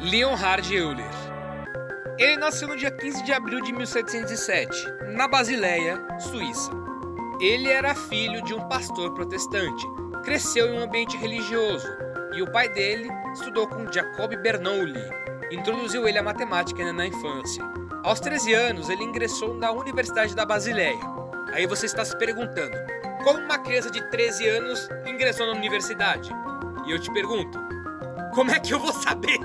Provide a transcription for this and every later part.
Leonhard Euler. Ele nasceu no dia 15 de abril de 1707, na Basileia, Suíça. Ele era filho de um pastor protestante, cresceu em um ambiente religioso, e o pai dele estudou com Jacob Bernoulli, introduziu ele à matemática ainda na infância. Aos 13 anos, ele ingressou na Universidade da Basileia. Aí você está se perguntando, como uma criança de 13 anos ingressou na universidade? E eu te pergunto, como é que eu vou saber?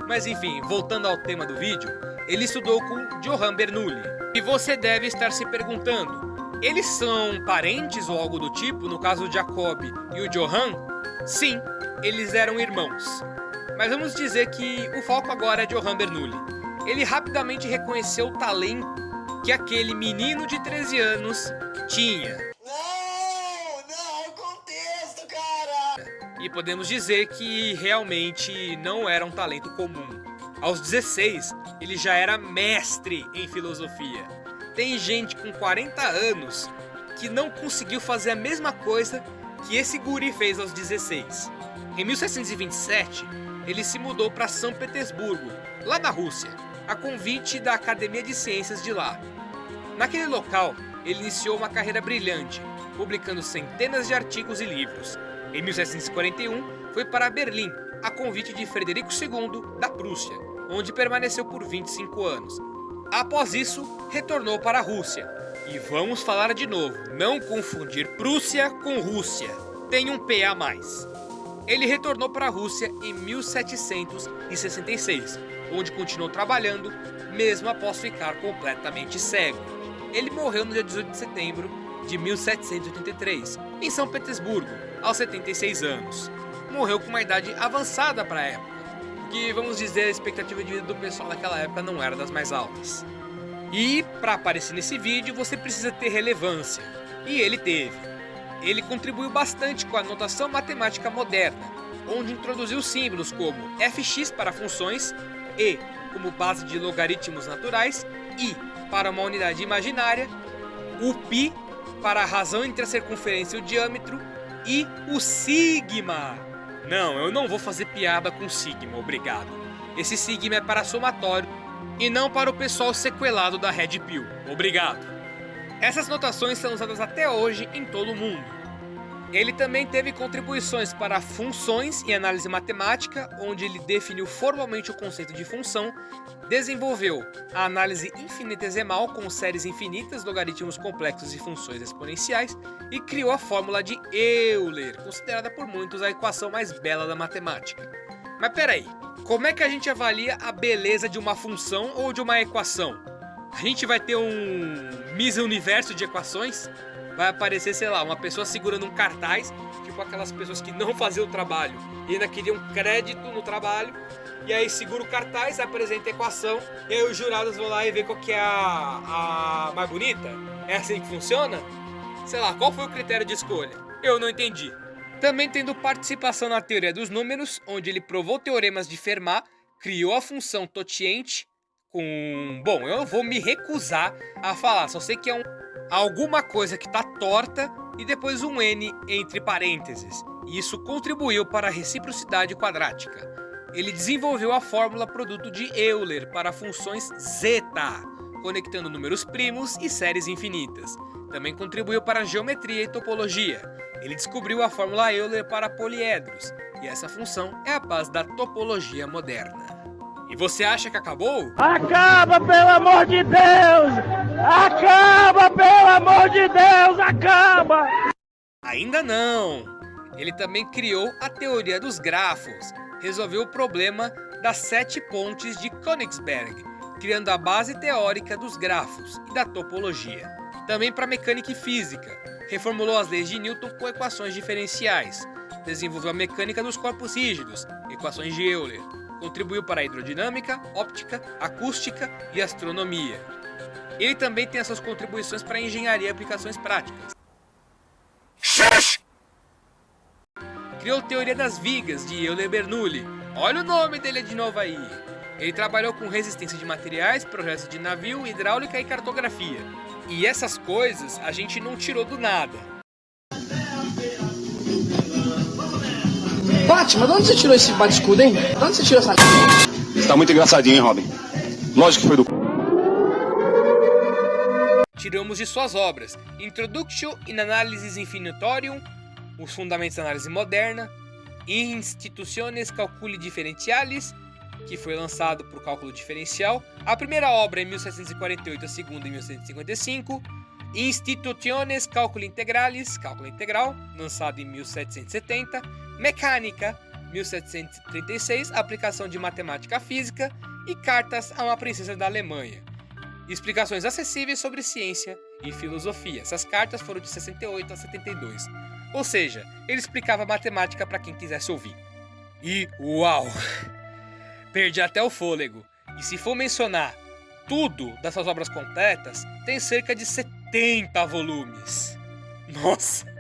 Mas enfim, voltando ao tema do vídeo, ele estudou com Johann Bernoulli. E você deve estar se perguntando, eles são parentes ou algo do tipo, no caso o Jacob e o Johann? Sim, eles eram irmãos. Mas vamos dizer que o foco agora é Johann Bernoulli. Ele rapidamente reconheceu o talento que aquele menino de 13 anos tinha. Não, contexto, cara! E podemos dizer que realmente não era um talento comum. Aos 16, ele já era mestre em filosofia. Tem gente com 40 anos que não conseguiu fazer a mesma coisa que esse guri fez aos 16. Em 1727, ele se mudou para São Petersburgo, lá na Rússia, a convite da Academia de Ciências de lá. Naquele local, ele iniciou uma carreira brilhante, publicando centenas de artigos e livros. Em 1741, foi para Berlim, a convite de Frederico II da Prússia, onde permaneceu por 25 anos. Após isso, retornou para a Rússia. E vamos falar de novo, não confundir Prússia com Rússia. Tem um P a mais. Ele retornou para a Rússia em 1766, onde continuou trabalhando, mesmo após ficar completamente cego. Ele morreu no dia 18 de setembro de 1783, em São Petersburgo, aos 76 anos. Morreu com uma idade avançada para a época, porque, vamos dizer, a expectativa de vida do pessoal naquela época não era das mais altas. E, para aparecer nesse vídeo, você precisa ter relevância, e ele teve. Ele contribuiu bastante com a notação matemática moderna, onde introduziu símbolos como fx para funções, e como base de logaritmos naturais, i para uma unidade imaginária, o π para a razão entre a circunferência e o diâmetro, e o sigma. Não, eu não vou fazer piada com sigma, obrigado. Esse sigma é para somatório e não para o pessoal sequelado da Red Pill, obrigado. Essas notações são usadas até hoje em todo o mundo. Ele também teve contribuições para funções e análise matemática, onde ele definiu formalmente o conceito de função, desenvolveu a análise infinitesimal com séries infinitas, logaritmos complexos e funções exponenciais, e criou a fórmula de Euler, considerada por muitos a equação mais bela da matemática. Mas peraí, como é que a gente avalia a beleza de uma função ou de uma equação? A gente vai ter um Miss Universo de equações? Vai aparecer, sei lá, uma pessoa segurando um cartaz, tipo aquelas pessoas que não faziam o trabalho e ainda queriam crédito no trabalho, e aí segura o cartaz, apresenta a equação, e aí os jurados vão lá e ver qual que é a mais bonita? É assim que funciona? Sei lá, qual foi o critério de escolha? Eu não entendi. Também tendo participação na teoria dos números, onde ele provou teoremas de Fermat, criou a função totiente com... Bom, eu vou me recusar a falar, só sei que é alguma coisa que está torta e depois um n entre parênteses. E isso contribuiu para a reciprocidade quadrática. Ele desenvolveu a fórmula produto de Euler para funções zeta, conectando números primos e séries infinitas. Também contribuiu para a geometria e topologia. Ele descobriu a fórmula Euler para poliedros, e essa função é a base da topologia moderna. E você acha que acabou? Acaba, pelo amor de Deus! Acaba, pelo amor de Deus! Acaba! Ainda não! Ele também criou a teoria dos grafos, resolveu o problema das 7 pontes de Königsberg, criando a base teórica dos grafos e da topologia. Também para mecânica e física, reformulou as leis de Newton com equações diferenciais, desenvolveu a mecânica dos corpos rígidos, equações de Euler, contribuiu para a hidrodinâmica, óptica, acústica e astronomia. Ele também tem as suas contribuições para a engenharia e aplicações práticas. Criou a teoria das vigas de Euler-Bernoulli. Olha o nome dele de novo aí. Ele trabalhou com resistência de materiais, projetos de navio, hidráulica e cartografia. E essas coisas a gente não tirou do nada. Batman, de onde você tirou esse bate-escudo, hein? De onde você tirou essa... Você tá muito engraçadinho, hein, Robin? Lógico que foi do... Tiramos de suas obras Introduction in Analysis Infinitorium, Os Fundamentos da Análise Moderna, Institutiones Calculi Differentialis, que foi lançado por cálculo diferencial, a primeira obra em 1748, a segunda em 1755, Institutiones Calculi Integralis, cálculo integral, lançado em 1770, Mecânica, 1736, aplicação de matemática à física, e Cartas a uma princesa da Alemanha. Explicações acessíveis sobre ciência e filosofia. Essas cartas foram de 68 a 72. Ou seja, ele explicava matemática para quem quisesse ouvir. E uau! Perdi até o fôlego. E se for mencionar tudo dessas obras completas, tem cerca de 70 volumes. Nossa!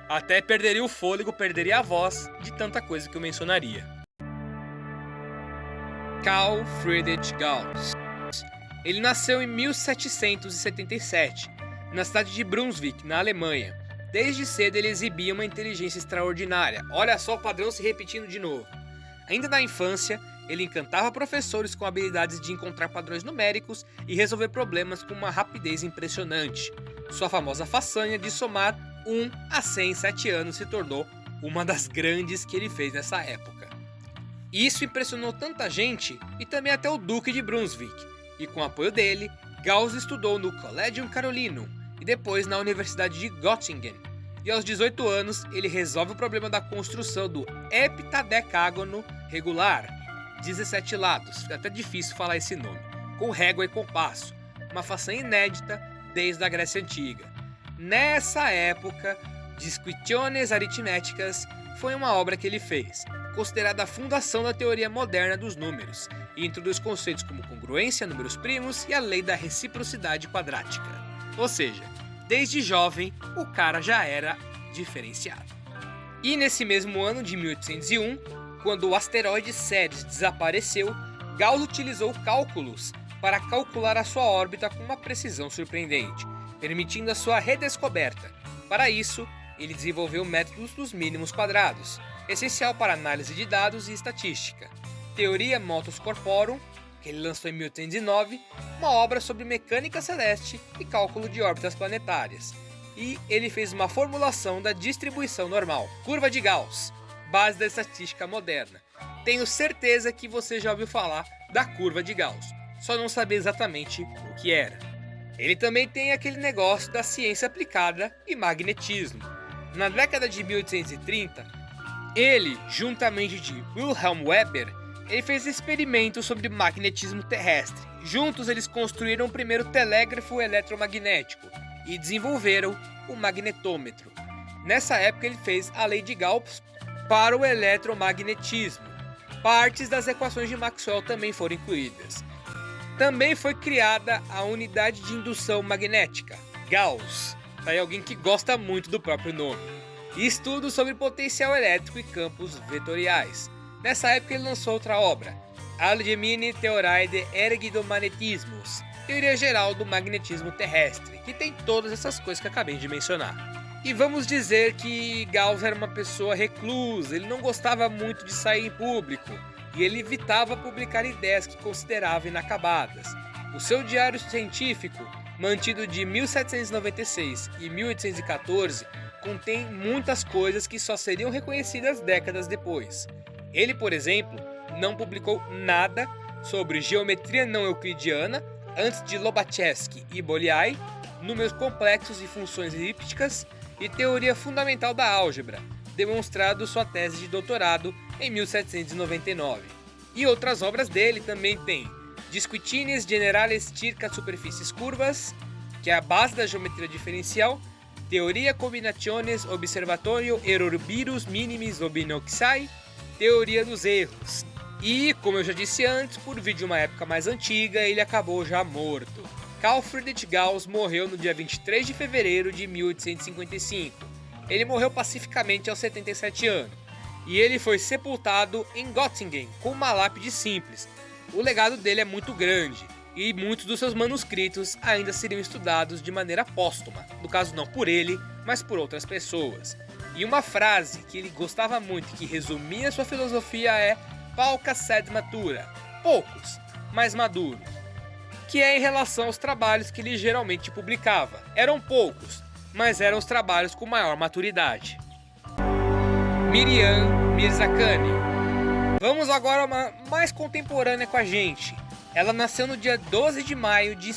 Até perderia o fôlego, perderia a voz de tanta coisa que eu mencionaria. Carl Friedrich Gauss. Ele nasceu em 1777, na cidade de Brunswick, na Alemanha. Desde cedo ele exibia uma inteligência extraordinária. Olha só o padrão se repetindo de novo. Ainda na infância, ele encantava professores com habilidades de encontrar padrões numéricos e resolver problemas com uma rapidez impressionante. Sua famosa façanha de somar 1 a 100 em 7 anos se tornou uma das grandes que ele fez nessa época. Isso impressionou tanta gente e também até o Duque de Brunswick. E com o apoio dele, Gauss estudou no Collegium Carolinum e depois na Universidade de Göttingen. E aos 18 anos, ele resolve o problema da construção do heptadecágono regular, 17 lados, fica até difícil falar esse nome, com régua e compasso, uma façanha inédita desde a Grécia Antiga. Nessa época, Disquisitiones Aritméticas foi uma obra que ele fez, considerada a fundação da teoria moderna dos números, e introduz conceitos como congruência, números primos e a lei da reciprocidade quadrática. Ou seja, desde jovem, o cara já era diferenciado. E nesse mesmo ano de 1801, quando o asteroide Ceres desapareceu, Gauss utilizou cálculos para calcular a sua órbita com uma precisão surpreendente, permitindo a sua redescoberta. Para isso, ele desenvolveu métodos dos mínimos quadrados, essencial para análise de dados e estatística. Teoria Motus Corporum, que ele lançou em 1809, uma obra sobre mecânica celeste e cálculo de órbitas planetárias. E ele fez uma formulação da distribuição normal, curva de Gauss, base da estatística moderna. Tenho certeza que você já ouviu falar da curva de Gauss, só não sabia exatamente o que era. Ele também tem aquele negócio da ciência aplicada e magnetismo. Na década de 1830, ele, juntamente de Wilhelm Weber, ele fez experimentos sobre magnetismo terrestre. Juntos eles construíram o primeiro telégrafo eletromagnético e desenvolveram o magnetômetro. Nessa época ele fez a lei de Gauss para o eletromagnetismo. Partes das equações de Maxwell também foram incluídas. Também foi criada a unidade de indução magnética, Gauss. Tá aí alguém que gosta muito do próprio nome. E estudos sobre potencial elétrico e campos vetoriais. Nessa época ele lançou outra obra, Allgemeine Theorie des Ergidomagnetismus, teoria geral do magnetismo terrestre, que tem todas essas coisas que acabei de mencionar. E vamos dizer que Gauss era uma pessoa reclusa, ele não gostava muito de sair em público, e ele evitava publicar ideias que considerava inacabadas. O seu diário científico, mantido de 1796 e 1814, contém muitas coisas que só seriam reconhecidas décadas depois. Ele, por exemplo, não publicou nada sobre geometria não euclidiana antes de Lobachevsky e Bolyai, números complexos e funções elípticas e teoria fundamental da álgebra, demonstrado sua tese de doutorado em 1799. E outras obras dele também tem Disquisitiones Generales circa superfícies curvas, que é a base da geometria diferencial, Teoria Combinationes Observatorio Erroribus Minimis Obinoxai, Teoria dos erros. E, como eu já disse antes, por vir de uma época mais antiga, ele acabou já morto. Carl Friedrich Gauss morreu no dia 23 de fevereiro de 1855. Ele morreu pacificamente aos 77 anos. E ele foi sepultado em Göttingen com uma lápide simples. O legado dele é muito grande, e muitos dos seus manuscritos ainda seriam estudados de maneira póstuma. No caso não por ele, mas por outras pessoas. E uma frase que ele gostava muito e que resumia sua filosofia é "Pauca sed matura", poucos, mas maduros, que é em relação aos trabalhos que ele geralmente publicava. Eram poucos, mas eram os trabalhos com maior maturidade. Miriam Mirzakhani. Vamos agora a uma mais contemporânea com a gente. Ela nasceu no dia 12 de maio de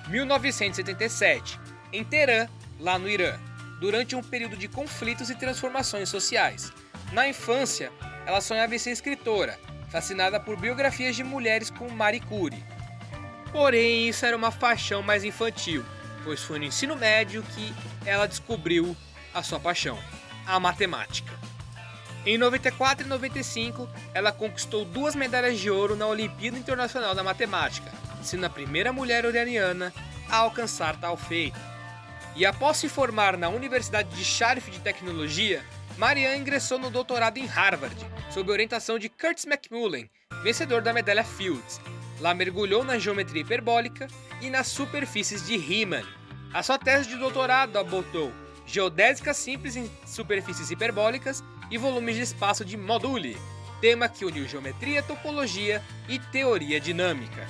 1977, em Teherã, lá no Irã, durante um período de conflitos e transformações sociais. Na infância, ela sonhava em ser escritora, fascinada por biografias de mulheres como Marie Curie. Porém, isso era uma paixão mais infantil, pois foi no ensino médio que ela descobriu a sua paixão, a matemática. Em 94 e 95, ela conquistou 2 medalhas de ouro na Olimpíada Internacional da Matemática, sendo a primeira mulher iraniana a alcançar tal feito. E após se formar na Universidade de Sharif de Tecnologia, Marianne ingressou no doutorado em Harvard, sob orientação de Curtis McMullen, vencedor da medalha Fields. Lá mergulhou na geometria hiperbólica e nas superfícies de Riemann. A sua tese de doutorado abordou geodésica simples em superfícies hiperbólicas e volumes de espaço de moduli, tema que uniu geometria, topologia e teoria dinâmica.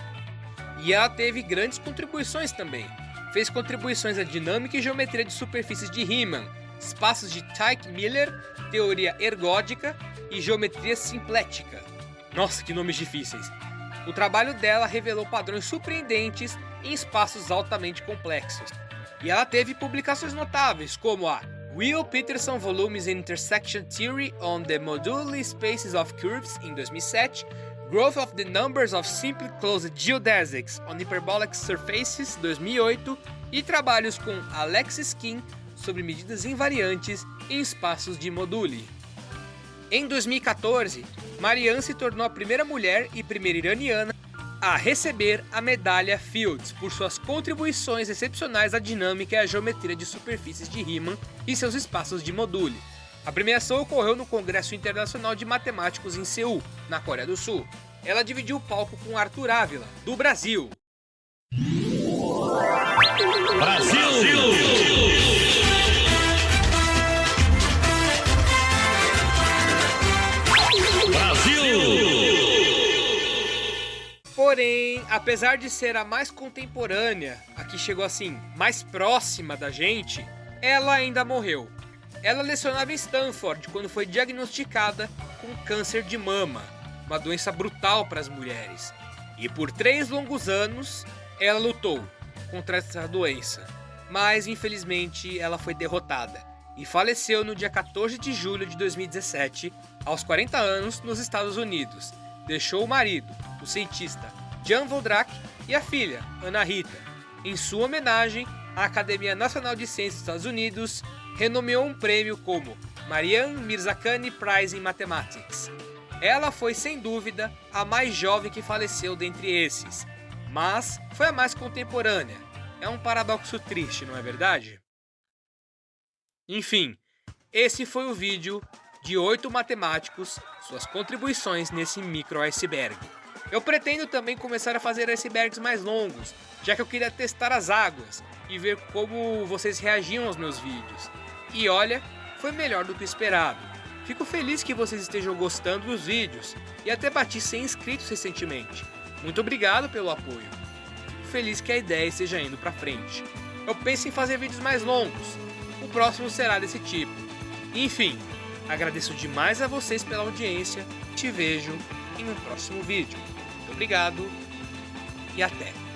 E ela teve grandes contribuições também. Fez contribuições à dinâmica e geometria de superfícies de Riemann, espaços de Teichmüller, teoria ergódica e geometria simplética. Nossa, que nomes difíceis! O trabalho dela revelou padrões surpreendentes em espaços altamente complexos. E ela teve publicações notáveis, como a Will Peterson Volumes in Intersection Theory on the Moduli Spaces of Curves, em 2007, Growth of the Numbers of Simply Closed Geodesics on Hyperbolic Surfaces, 2008, e trabalhos com Alex Skin sobre medidas invariantes em espaços de moduli. Em 2014, Marianne se tornou a primeira mulher e primeira iraniana a receber a medalha Fields por suas contribuições excepcionais à dinâmica e à geometria de superfícies de Riemann e seus espaços de moduli. A premiação ocorreu no Congresso Internacional de Matemáticos em Seul, na Coreia do Sul. Ela dividiu o palco com Arthur Ávila, do Brasil. Porém, apesar de ser a mais contemporânea, a que chegou assim, mais próxima da gente, ela ainda morreu. Ela lecionava em Stanford quando foi diagnosticada com câncer de mama, uma doença brutal para as mulheres. E por 3 longos anos, ela lutou contra essa doença. Mas, infelizmente, ela foi derrotada e faleceu no dia 14 de julho de 2017, aos 40 anos, nos Estados Unidos. Deixou o marido, o cientista Jan Voldrak, e a filha, Ana Rita. Em sua homenagem, a Academia Nacional de Ciências dos Estados Unidos renomeou um prêmio como Marianne Mirzakhani Prize in Mathematics. Ela foi, sem dúvida, a mais jovem que faleceu dentre esses, mas foi a mais contemporânea. É um paradoxo triste, não é verdade? Enfim, esse foi o vídeo de 8 matemáticos, suas contribuições nesse micro iceberg. Eu pretendo também começar a fazer icebergs mais longos, já que eu queria testar as águas e ver como vocês reagiam aos meus vídeos. E olha, foi melhor do que esperado. Fico feliz que vocês estejam gostando dos vídeos e até bati 100 inscritos recentemente. Muito obrigado pelo apoio. Fico feliz que a ideia esteja indo pra frente. Eu penso em fazer vídeos mais longos. O próximo será desse tipo. Enfim, agradeço demais a vocês pela audiência. Te vejo em um próximo vídeo. Muito obrigado e até!